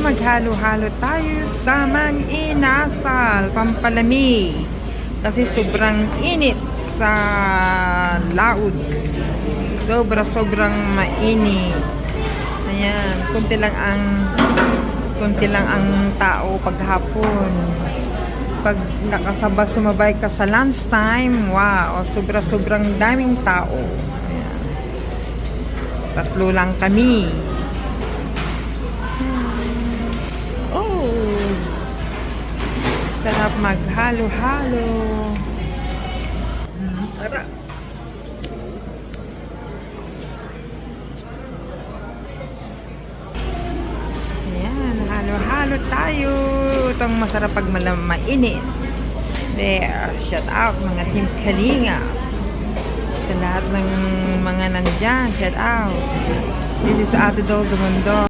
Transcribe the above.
maghalo-halo tayo sa mang-inasal, pampalamig. Kasi sobrang init sa laod. Sobrang mainit. Ayan, konti lang ang tao paghapon. Pag sumabay ka sa lunchtime, wow, sobrang daming tao. Ayan. 3 lang kami. Oh, sarap maghalo-halo. Tara. Ayan, halo-halo tayo. Itong masarap pag mainit. There, shout out mga Team Kalinga. Sa lahat ng mga nandyan, shout out. This is Ate Dol Gumundo.